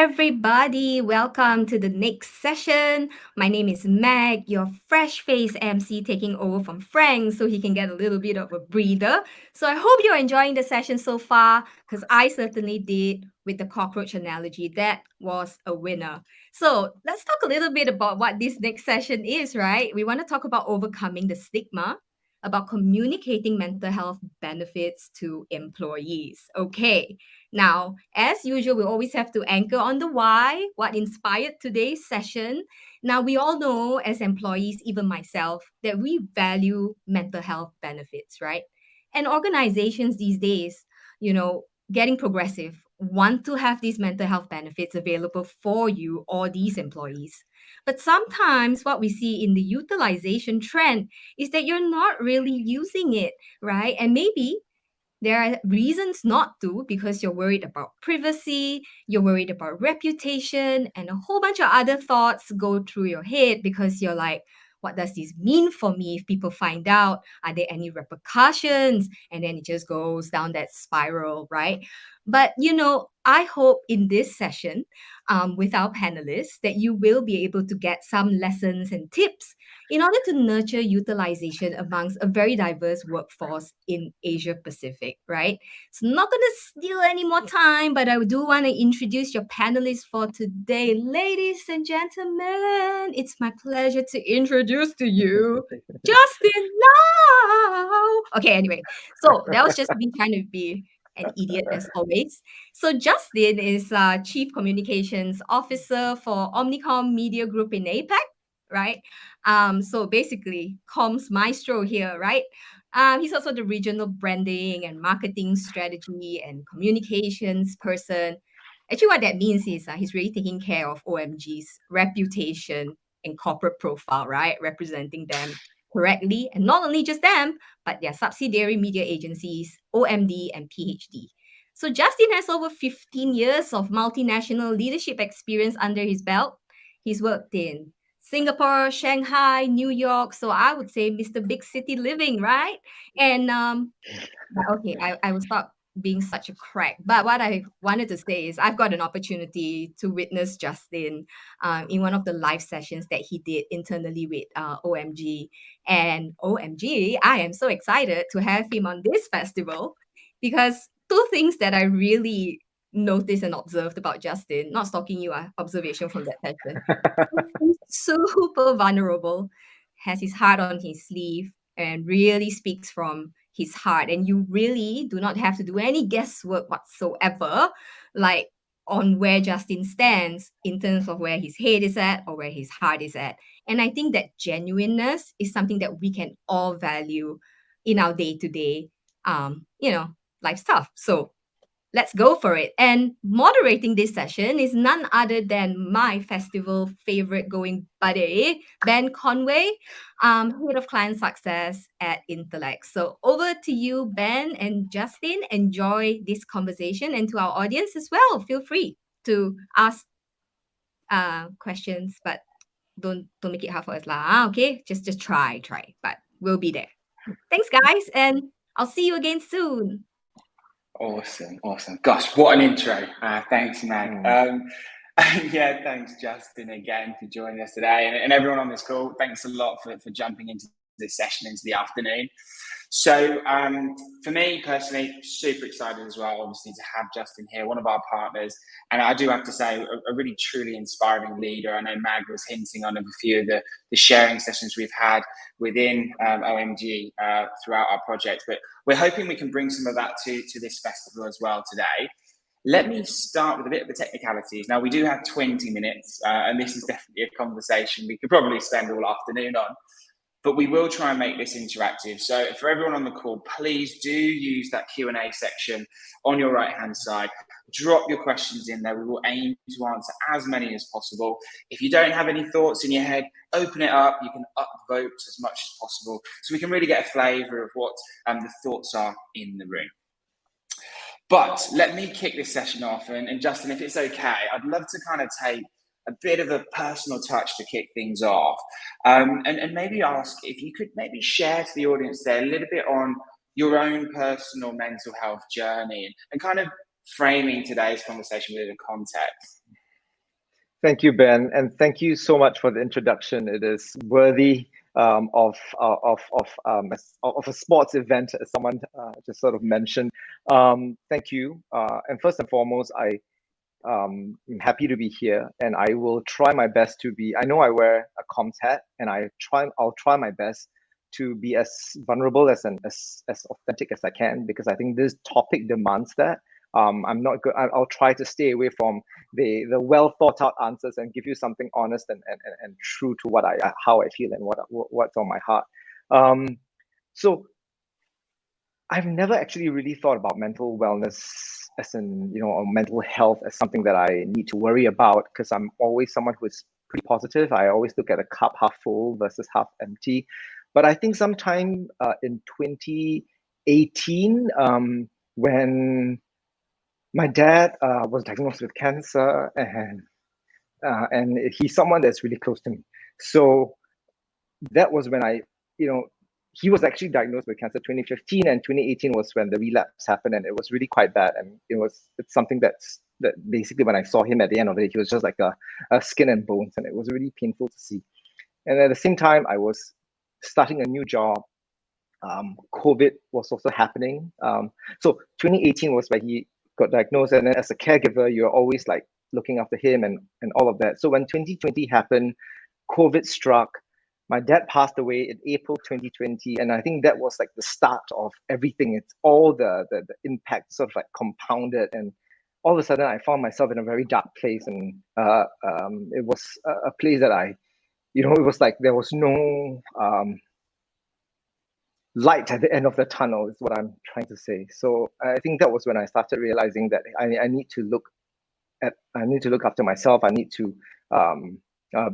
everybody. Welcome to the next session. My name is Meg, your fresh face MC, taking over from Frank so he can get a little bit of a breather. So I hope you're enjoying the session so far because I certainly did with the cockroach analogy. That was a winner. So let's talk a little bit about what this next session is, right? We want to talk about overcoming the stigma, about communicating mental health benefits to employees. Okay. Now, as usual, we always have to anchor on the why, what inspired today's session. Now, we all know as employees, even myself, that we value mental health benefits, right? And organizations these days, getting progressive, want to have these mental health benefits available for you or these employees. But sometimes what we see in the utilization trend is that you're not really using it, right? And maybe there are reasons not to because you're worried about privacy, you're worried about reputation, and a whole bunch of other thoughts go through your head because you're like, what does this mean for me if people find out? Are there any repercussions? And then it just goes down that spiral, right? But I hope in this session with our panelists that you will be able to get some lessons and tips in order to nurture utilization amongst a very diverse workforce in Asia Pacific, right? It's not going to steal any more time, but I do want to introduce your panelists for today. Ladies and gentlemen, it's my pleasure to introduce to you Justin Lau. Okay, anyway, so that was just me trying to be an idiot as always. So Justin is Chief Communications Officer for Omnicom Media Group in APAC, right? So basically, comms maestro here, right? He's also the regional branding and marketing strategy and communications person. Actually, what that means is he's really taking care of OMG's reputation and corporate profile, right? Representing them correctly, and not only just them, but their subsidiary media agencies, OMD and PhD. So Justin has over 15 years of multinational leadership experience under his belt. He's worked in Singapore, Shanghai, New York. So I would say Mr. Big City living, right? And but okay, I will stop being such a crack. But what I wanted to say is I've got an opportunity to witness Justin in one of the live sessions that he did internally with OMG. And OMG, I am so excited to have him on this festival because two things that I really noticed and observed about Justin, not stalking you, observation from that session. He's super vulnerable, has his heart on his sleeve, and really speaks from his heart. And you really do not have to do any guesswork whatsoever, like on where Justin stands in terms of where his head is at or where his heart is at. And I think that genuineness is something that we can all value in our day-to-day life stuff. So let's go for it. And moderating this session is none other than my festival favorite going buddy, Ben Conway, Head of Client Success at Intellect. So over to you, Ben and Justin. Enjoy this conversation, and to our audience as well. Feel free to ask questions, but don't make it hard for us lah. Okay, just try, but we'll be there. Thanks, guys, and I'll see you again soon. Awesome. Gosh, what an intro. Thanks, Meg. Yeah, thanks, Justin, again for joining us today. And everyone on this call, thanks a lot for jumping into this session into the afternoon. So for me personally, super excited as well, obviously, to have Justin here, one of our partners. And I do have to say, a really truly inspiring leader. I know Mag was hinting on a few of the sharing sessions we've had within OMG throughout our project. But we're hoping we can bring some of that to this festival as well today. Let me start with a bit of the technicalities. Now, we do have 20 minutes, and this is definitely a conversation we could probably spend all afternoon on. But we will try and make this interactive. So for everyone on the call, please do use that Q&A section on your right-hand side. Drop your questions in there. We will aim to answer as many as possible. If you don't have any thoughts in your head, open it up. You can upvote as much as possible so we can really get a flavour of what the thoughts are in the room. But let me kick this session off. And Justin, if it's okay, I'd love to kind of take a bit of a personal touch to kick things off. And maybe ask if you could maybe share to the audience there a little bit on your own personal mental health journey and kind of framing today's conversation within a context. Thank you, Ben, and thank you so much for the introduction. It is worthy of a sports event, as someone just sort of mentioned. Thank you, and first and foremost, I'm happy to be here, and I will try my best to be. I know I wear a comms hat, and I'll try my best to be as vulnerable as authentic as I can, because I think this topic demands that. I'm not good. I'll try to stay away from the well thought out answers and give you something honest and true to what how I feel and what's on my heart. Um, so I've never actually really thought about mental wellness as in, or mental health as something that I need to worry about, because I'm always someone who is pretty positive. I always look at a cup half full versus half empty. But I think sometime in 2018, when my dad was diagnosed with cancer, and he's someone that's really close to me. So that was when he was actually diagnosed with cancer 2015, and 2018 was when the relapse happened, and it was really quite bad. And it's something that basically, when I saw him at the end of it, he was just like a skin and bones, and it was really painful to see. And at the same time, I was starting a new job. COVID was also happening. So 2018 was when he got diagnosed, and then as a caregiver, you're always like looking after him and all of that. So when 2020 happened, COVID struck. My dad passed away in April 2020, and I think that was like the start of everything. It's all the impact sort of like compounded, and all of a sudden I found myself in a very dark place, and it was a place that it was like there was no light at the end of the tunnel, is what I'm trying to say. So I think that was when I started realizing that I need to look after myself. I need to um, uh,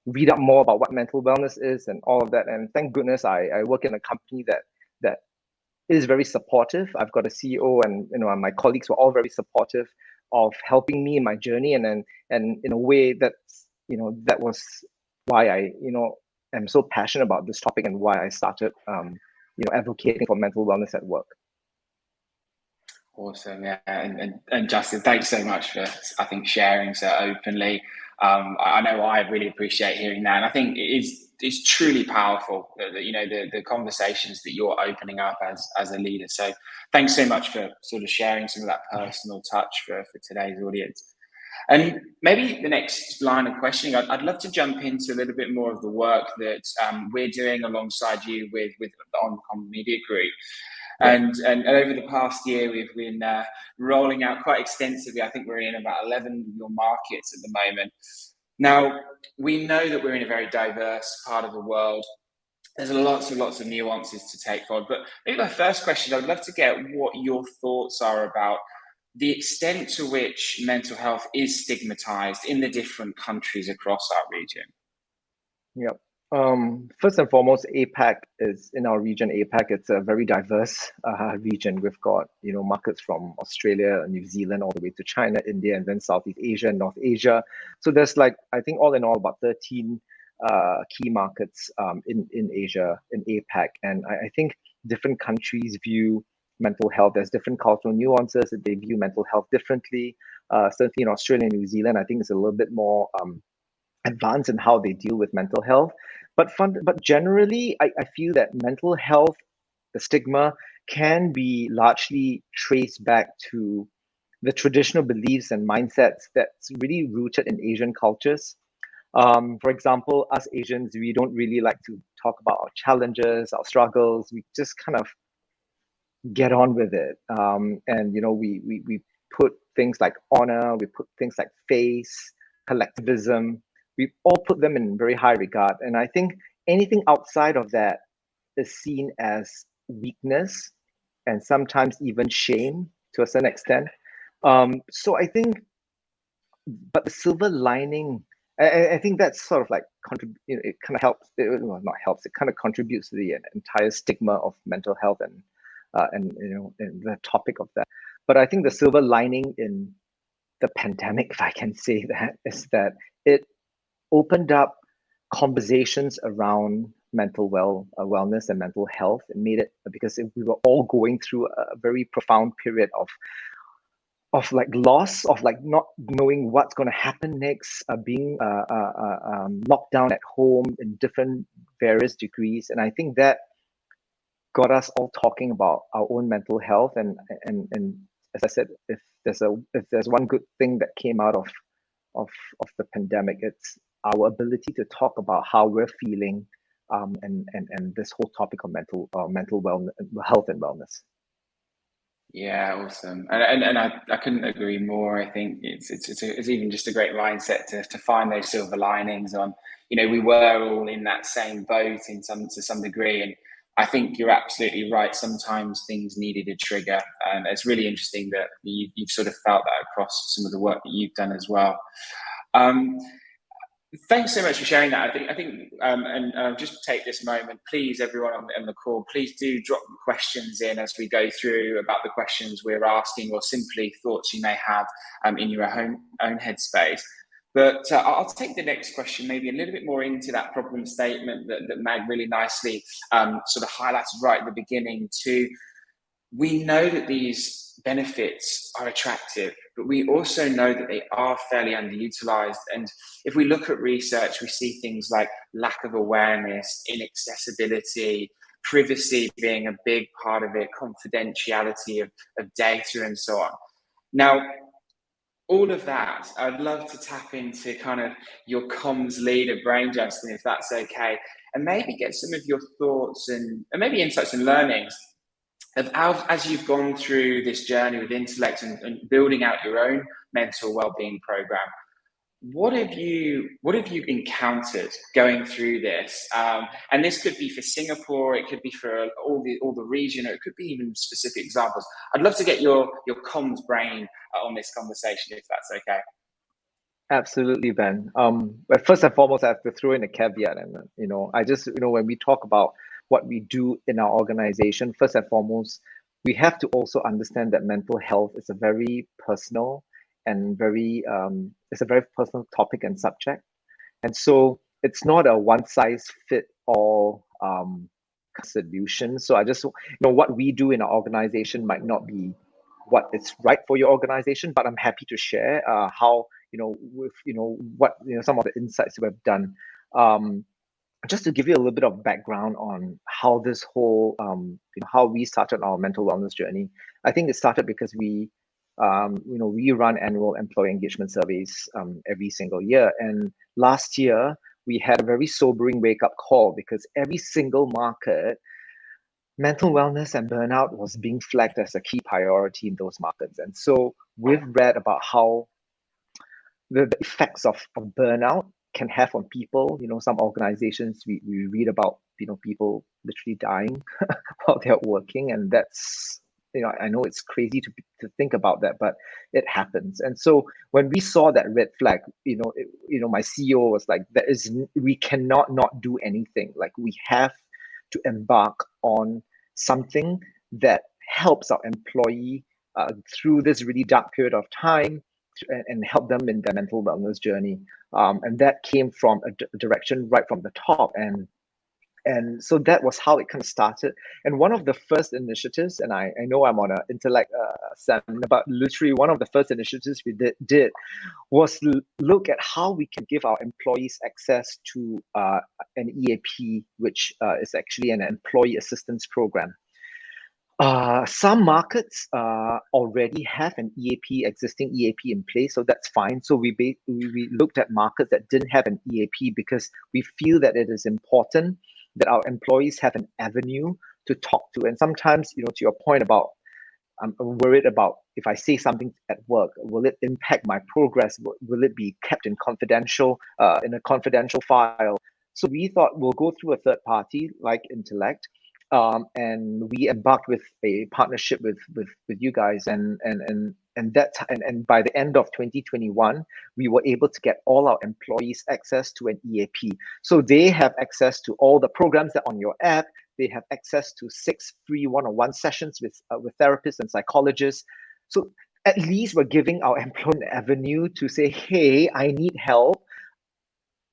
read up more about what mental wellness is and all of that. And thank goodness I work in a company that is very supportive. I've got a CEO, and my colleagues were all very supportive of helping me in my journey, and in a way that was why I am so passionate about this topic, and why I started advocating for mental wellness at work. Awesome, yeah, and Justin, thanks so much for, I think, sharing so openly. I know I really appreciate hearing that, and I think it's truly powerful that the conversations that you're opening up as a leader. So thanks so much for sort of sharing some of that personal touch for today's audience. And maybe the next line of questioning, I'd love to jump into a little bit more of the work that we're doing alongside you with the Omnicom Media Group. And over the past year, we've been rolling out quite extensively. I think we're in about 11 of your markets at the moment. Now, we know that we're in a very diverse part of the world. There's lots of nuances to take forward. But maybe my first question, I would love to get what your thoughts are about the extent to which mental health is stigmatized in the different countries across our region. Yep. First and foremost, APAC is in our region. APAC, it's a very diverse region. We've got markets from Australia, New Zealand, all the way to China, India, and then Southeast Asia and North Asia. So there's I think all in all about 13 key markets in Asia, in APAC, and I think different countries view mental health. There's different cultural nuances that they view mental health differently. Certainly in Australia and New Zealand, I think it's a little bit more advanced in how they deal with mental health. But generally, I feel that mental health, the stigma, can be largely traced back to the traditional beliefs and mindsets that's really rooted in Asian cultures. For example, us Asians, we don't really like to talk about our challenges, our struggles. We just kind of get on with it. And we put things like honor, we put things like face, collectivism, we all put them in very high regard. And I think anything outside of that is seen as weakness, and sometimes even shame to a certain extent. So I think, but the silver lining, I think that's sort of like it kind of helps. Well, not helps. It kind of contributes to the entire stigma of mental health and the topic of that. But I think the silver lining in the pandemic, if I can say that, is that it opened up conversations around mental wellness and mental health, and made it, because we were all going through a very profound period of like loss, of like not knowing what's going to happen next, being locked down at home in different various degrees. And I think that got us all talking about our own mental health. And as I said, if there's one good thing that came out of the pandemic, it's our ability to talk about how we're feeling, and this whole topic of mental wellness, health and wellness. Yeah, awesome. And I couldn't agree more. I think it's even just a great mindset to find those silver linings on, we were all in that same boat to some degree. And I think you're absolutely right. Sometimes things needed a trigger. And it's really interesting that you've sort of felt that across some of the work that you've done as well. Um, Thanks so much for sharing that. And just take this moment, please, everyone on the call, please do drop questions in as we go through about the questions we're asking, or simply thoughts you may have in your own headspace. But I'll take the next question maybe a little bit more into that problem statement that Mag really nicely sort of highlighted right at the beginning. We know that these benefits are attractive, but we also know that they are fairly underutilized. And if we look at research, we see things like lack of awareness, inaccessibility, privacy being a big part of it, confidentiality of data, and so on. Now, all of that, I'd love to tap into kind of your comms leader brain, Justin, if that's okay, and maybe get some of your thoughts and maybe insights and learnings as you've gone through this journey with Intellect and building out your own mental wellbeing program. What have you encountered going through this? And this could be for Singapore, it could be for all the region, or it could be even specific examples. I'd love to get your comms brain on this conversation, if that's okay. Absolutely, Ben. But first and foremost, I have to throw in a caveat, and I just when we talk about what we do in our organization, first and foremost, we have to also understand that mental health is a very personal and it's a very personal topic and subject, and so it's not a one size fit all solution. So I just what we do in our organization might not be what is right for your organization, but I'm happy to share how with what some of the insights we've done. Just to give you a little bit of background on how this whole how we started our mental wellness journey. I think it started because we run annual employee engagement surveys every single year, and last year we had a very sobering wake up call because every single market, mental wellness and burnout was being flagged as a key priority in those markets. And so we've read about how the effects of burnout can have on people. Some organizations, we read about people literally dying while they're working, and that's I know it's crazy to think about that, but it happens. And so when we saw that red flag, my CEO was like, we cannot not do anything. Like, we have to embark on something that helps our employee through this really dark period of time, and help them in their mental wellness journey. And that came from a direction right from the top. And so that was how it kind of started. And one of the first initiatives, and I know I'm on an Intellect seminar, but literally one of the first initiatives we did was look at how we can give our employees access to an EAP, which is actually an employee assistance program. Some markets already have an existing EAP in place, so that's fine. So we looked at markets that didn't have an EAP because we feel that it is important that our employees have an avenue to talk to. And sometimes, to your point about, I'm worried about if I say something at work, will it impact my progress? Will it be kept in a confidential file? So we thought we'll go through a third party like Intellect. And we embarked with a partnership with you guys, and by the end of 2021, we were able to get all our employees access to an EAP. So they have access to all the programs that are on your app. They have access to 6 free one-on-one sessions with therapists and psychologists. So at least we're giving our employee an avenue to say, hey, I need help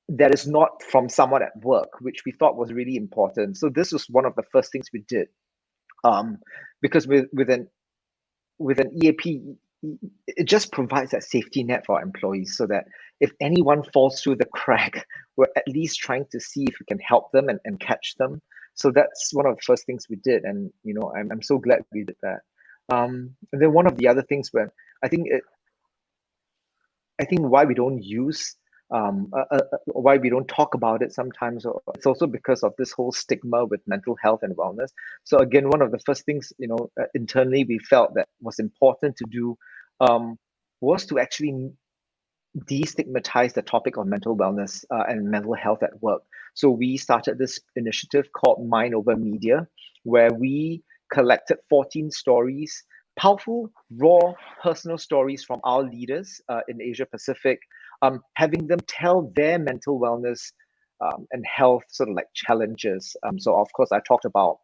that is not from someone at work, which we thought was really important. So this was one of the first things we did, because with an EAP, it just provides that safety net for our employees, so that if anyone falls through the crack, we're at least trying to see if we can help them and catch them. So that's one of the first things we did, and I'm so glad we did that. And then one of the other things where I think why we don't use why we don't talk about it sometimes, or it's also because of this whole stigma with mental health and wellness. So again, one of the first things internally we felt that was important to do was to actually destigmatize the topic of mental wellness and mental health at work. So we started this initiative called Mind Over Media, where we collected 14 stories, powerful, raw, personal stories from our leaders in Asia Pacific, having them tell their mental wellness and health sort of like challenges. So of course, I talked about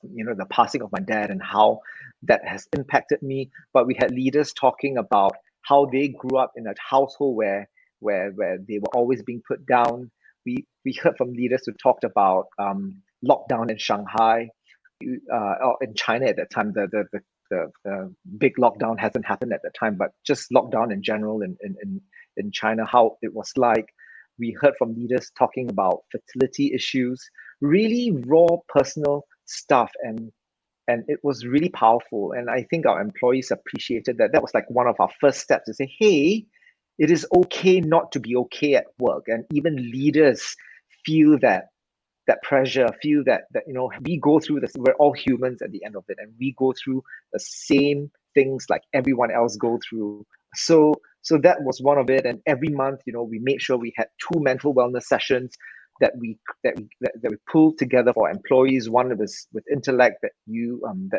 the passing of my dad and how that has impacted me. But we had leaders talking about how they grew up in a household where they were always being put down. We heard from leaders who talked about lockdown in Shanghai, or in China at that time. The big lockdown hasn't happened at that time, but just lockdown in general in China, how it was like. We heard from leaders talking about fertility issues, really raw personal stuff, and it was really powerful. And I think our employees appreciated that. That was like one of our first steps to say, hey, it is okay not to be okay at work. And even leaders feel that pressure, feel that we go through this. We're all humans at the end of it, and we go through the same things like everyone else go through. So that was one of it. And every month, we made sure we had 2 mental wellness sessions that we pulled together for employees. One was with Intellect that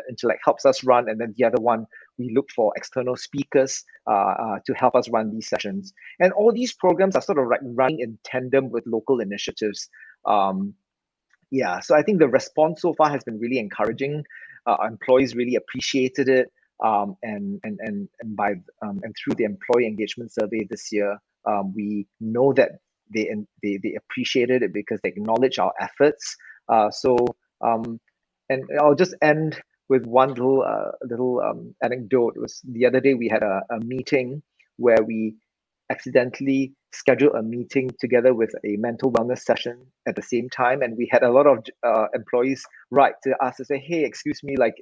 Intellect helps us run, and then the other one we looked for external speakers to help us run these sessions. And all these programs are sort of like running in tandem with local initiatives. Yeah, so I think the response so far has been really encouraging. Our employees really appreciated it, and through the employee engagement survey this year, we know that they appreciated it because they acknowledge our efforts. And I'll just end with one little anecdote. It was the other day we had a meeting where we accidentally scheduled a meeting together with a mental wellness session at the same time, and we had a lot of employees write to us to say, hey, excuse me, like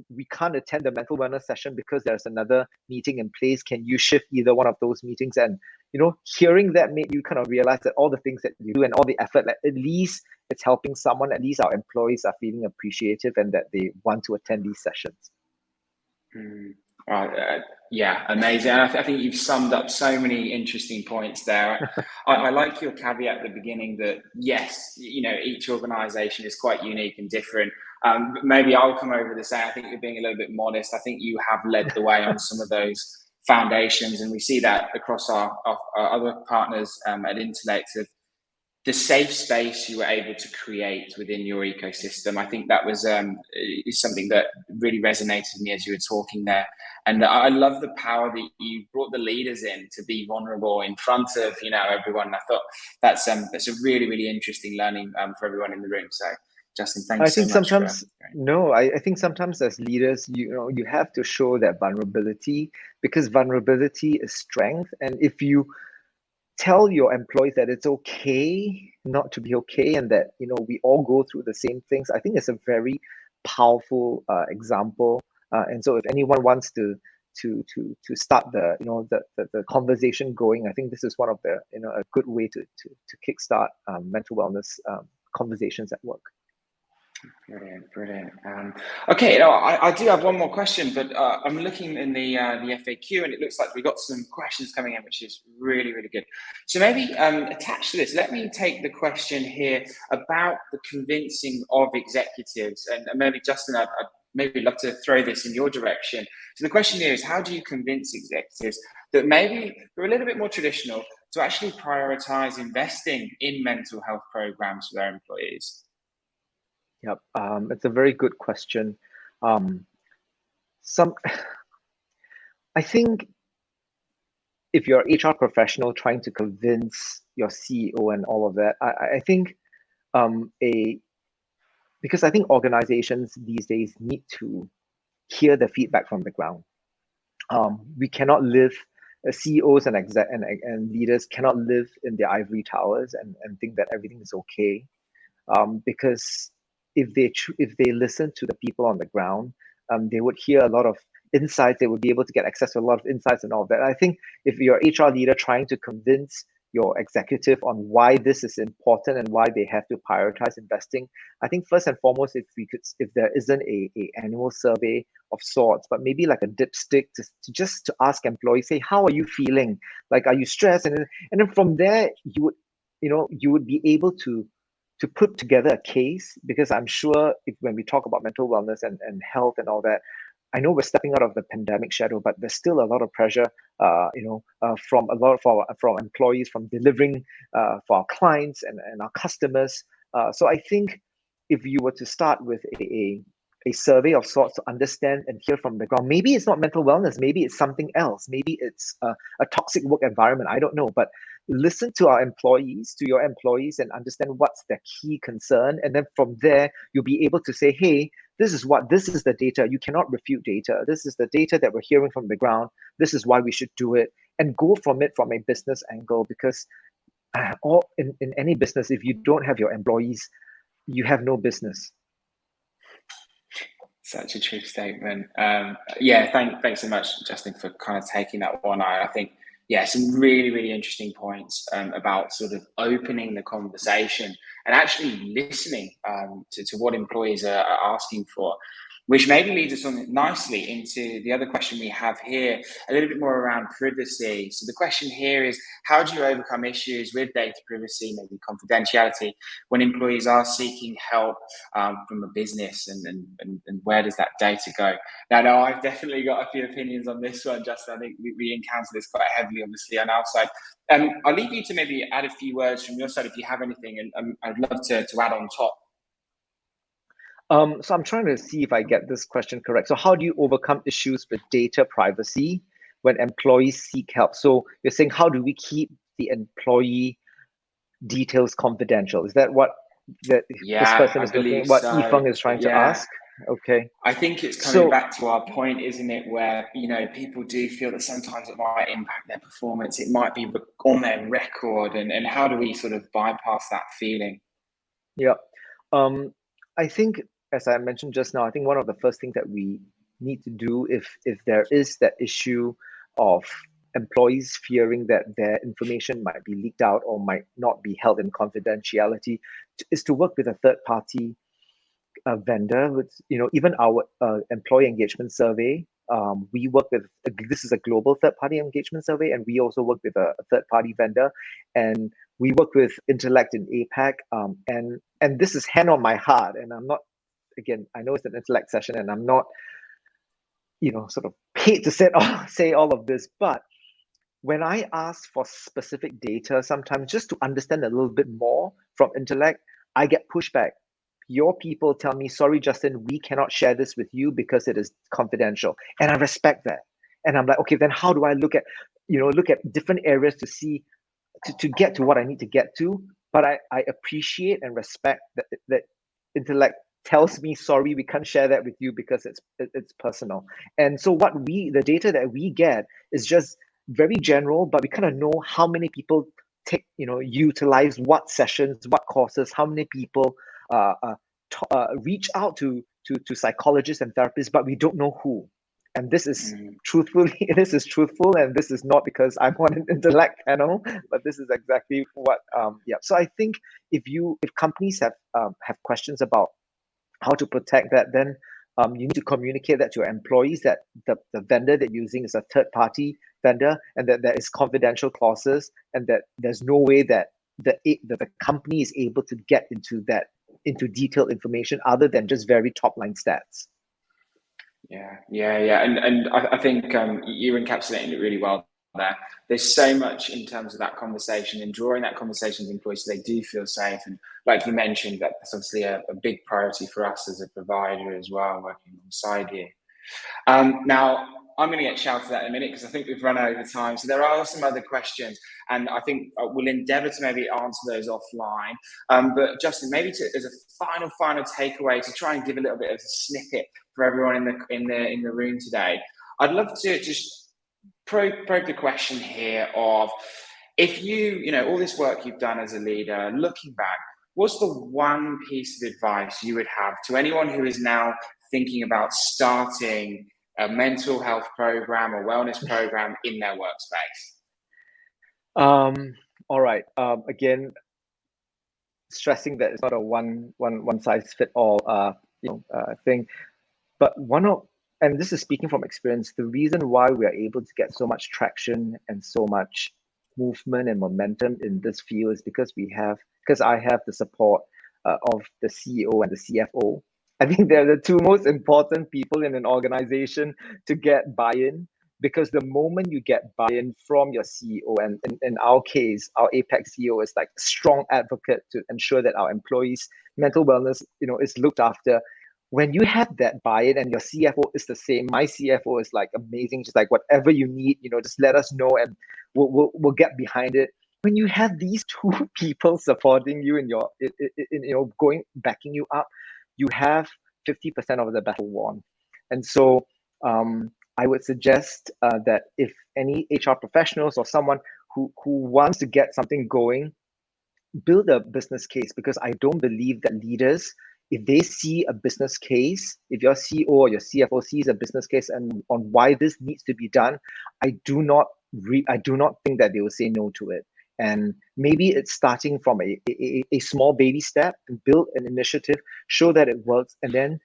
we can't attend the mental wellness session because there's another meeting in place. Can you shift either one of those meetings? And hearing that made you kind of realize that all the things that you do and all the effort, like, at least it's helping someone. At least our employees are feeling appreciative and that they want to attend these sessions. Yeah, amazing. And I think you've summed up so many interesting points there. I like your caveat at the beginning that yes, each organisation is quite unique and different. Maybe I'll come over to say I think you're being a little bit modest. I think you have led the way on some of those foundations, and we see that across our other partners at Intellect, of the safe space you were able to create within your ecosystem. I think that was is something that really resonated with me as you were talking there. And I love the power that you brought the leaders in to be vulnerable in front of everyone. I thought that's a really, really interesting learning for everyone in the room. So Justin, thanks so much. I think sometimes as leaders, you have to show that vulnerability, because vulnerability is strength. And if you tell your employees that it's okay not to be okay, and that we all go through the same things, I think it's a very powerful example. And so if anyone wants to start the conversation going, I think this is one of the a good way to kickstart mental wellness conversations at work. Brilliant. Okay, I do have one more question, but I'm looking in the FAQ, and it looks like we got some questions coming in, which is really, really good. So maybe attached to this, let me take the question here about the convincing of executives, and maybe Justin, I'd maybe love to throw this in your direction. So the question here is, how do you convince executives that maybe they're a little bit more traditional to actually prioritize investing in mental health programs for their employees? Yep, it's a very good question. I think if you're an HR professional trying to convince your CEO and all of that, I think because I think organizations these days need to hear the feedback from the ground. We cannot live, CEOs and leaders cannot live in their ivory towers and think that everything is okay, because if they listen to the people on the ground, they would hear a lot of insights. They would be able to get access to a lot of insights and all of that. I think if you're an HR leader trying to convince your executive on why this is important and why they have to prioritize investing, I think first and foremost, if there isn't a annual survey of sorts, but maybe like a dipstick to ask employees, say, how are you feeling? Like, are you stressed? And then from there, you would be able to put together a case, because I'm sure when we talk about mental wellness and health and all that, I know we're stepping out of the pandemic shadow, but there's still a lot of pressure, from a lot of from employees, from delivering for our clients and our customers. So I think if you were to start with a survey of sorts to understand and hear from the ground, maybe it's not mental wellness, maybe it's something else, maybe it's a toxic work environment. I don't know, but listen to your employees, and understand what's their key concern, and then from there you'll be able to say, hey, this is the data. You cannot refute data. This is the data that we're hearing from the ground. This is why we should do it, and go from it from a business angle, because in any business, if you don't have your employees, you have no business. Such a true statement. Thanks so much, Justin, for kind of taking that one. I think, some really, really interesting points about sort of opening the conversation and actually listening to what employees are asking for, which maybe leads us on nicely into the other question we have here, a little bit more around privacy. So the question here is, how do you overcome issues with data privacy, maybe confidentiality, when employees are seeking help from a business, and where does that data go? Now, I've definitely got a few opinions on this one, Justin. I think we encounter this quite heavily, obviously, on our side. I'll leave you to maybe add a few words from your side if you have anything, and I'd love to add on top. So I'm trying to see if I get this question correct. So how do you overcome issues with data privacy when employees seek help? So you're saying, how do we keep the employee details confidential? Is that what this person is looking at? What Yifeng is trying to ask? Okay. I think it's coming back to our point, isn't it, where, people do feel that sometimes it might impact their performance. It might be on their record, and how do we sort of bypass that feeling? Yeah. I think, as I mentioned just now, I think one of the first things that we need to do, if there is that issue of employees fearing that their information might be leaked out or might not be held in confidentiality, is to work with a third party vendor. With even our employee engagement survey, we work with, this is a global third party engagement survey, and we also work with a third party vendor, and we work with Intellect in APAC, and this is hand on my heart, and I'm not, again, I know it's an Intellect session, and I'm not, sort of paid to say all of this, but when I ask for specific data, sometimes just to understand a little bit more from Intellect, I get pushback. Your people tell me, sorry, Justin, we cannot share this with you because it is confidential. And I respect that. And I'm like, okay, then how do I look at different areas to see, to get to what I need to get to? But I appreciate and respect that Intellect tells me, sorry, we can't share that with you because it's personal. And so the data that we get is just very general, but we kind of know how many people utilize what sessions, what courses, how many people reach out to psychologists and therapists, but we don't know who. And this is truthful, and this is not because I'm on an Intellect panel, but this is exactly what. So I think if companies have questions about how to protect that, then you need to communicate that to your employees, that the vendor that you're using is a third party vendor, and that there is confidential clauses, and that there's no way that the company is able to get into detailed information other than just very top line stats. And I think you're encapsulating it really well there. There's so much in terms of that conversation and drawing that conversation with employees so they do feel safe. And like you mentioned, that's obviously a big priority for us as a provider as well, working alongside you. Now, I'm going to get shouted at in a minute because I think we've run over time. So there are some other questions, and I think we'll endeavour to maybe answer those offline. But Justin, maybe as a final takeaway to try and give a little bit of a snippet for everyone in the room today, I'd love to just probe the question here of, if you know all this work you've done as a leader, looking back, what's the one piece of advice you would have to anyone who is now thinking about starting a mental health program or wellness program in their workspace? All right. Again, stressing that it's not a one size fit all thing, but and this is speaking from experience, the reason why we are able to get so much traction and so much movement and momentum in this field is because I have the support of the CEO and the CFO. I think they're the two most important people in an organization to get buy-in, because the moment you get buy-in from your CEO, and in our case, our APAC CEO is like a strong advocate to ensure that our employees' mental wellness, is looked after. When you have that buy-in and your CFO is the same, my CFO is like amazing, just like whatever you need, just let us know and we'll get behind it. When you have these two people supporting you in backing you up, you have 50% of the battle won. And so I would suggest that if any HR professionals or someone who wants to get something going, build a business case, because I don't believe that leaders, if they see a business case, if your CEO or your CFO sees a business case and on why this needs to be done, I do not think that they will say no to it. And maybe it's starting from a small baby step, and build an initiative, show that it works, and then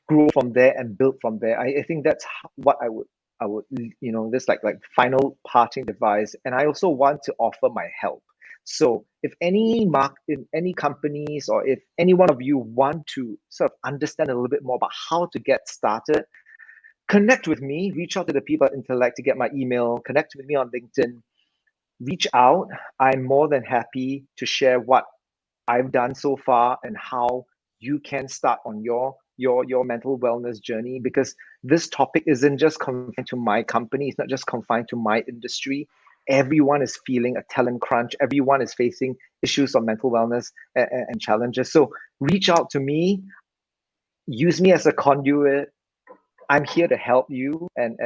grow from there and build from there. I think that's what I would this like final parting advice. And I also want to offer my help. So if any companies, or if any one of you want to sort of understand a little bit more about how to get started, connect with me, reach out to the people at Intellect to get my email, connect with me on LinkedIn, reach out. I'm more than happy to share what I've done so far and how you can start on your mental wellness journey, because this topic isn't just confined to my company. It's not just confined to my industry. Everyone is feeling a talent crunch. Everyone is facing issues of mental wellness and challenges. So reach out to me, use me as a conduit. I'm here to help you, and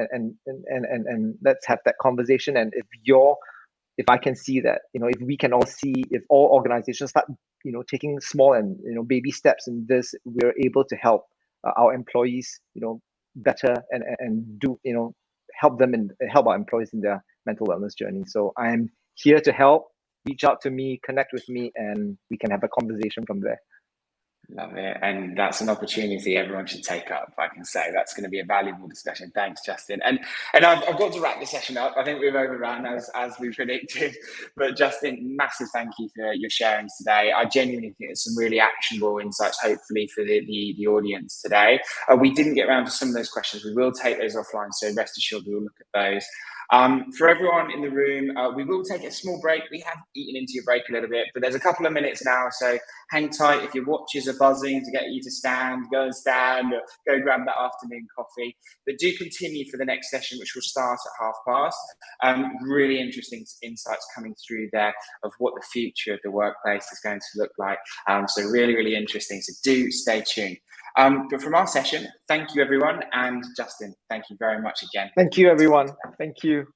let's have that conversation. And if I can see that, if we can all see, if all organizations start, taking small and, baby steps in this, we're able to help our employees, better and do, help them and help our employees in their mental wellness journey. So I'm here to help. Reach out to me, connect with me, and we can have a conversation from there. Love it. And that's an opportunity everyone should take up. I can say that's going to be a valuable discussion. Thanks, Justin. And I've got to wrap the session up. I think we've overrun as we predicted. But Justin, massive thank you for your sharing today. I genuinely think it's some really actionable insights, hopefully, for the audience today. We didn't get around to some of those questions. We will take those offline, so rest assured we will look at those. For everyone in the room, we will take a small break. We have eaten into your break a little bit, but there's a couple of minutes now, so hang tight. If your watches are buzzing to get you to stand, go and stand, or go grab that afternoon coffee. But do continue for the next session, which will start at past. Really interesting insights coming through there of what the future of the workplace is going to look like. So really, really interesting. So do stay tuned. But from our session, thank you, everyone. And Justin, thank you very much again. Thank you, everyone. Thank you.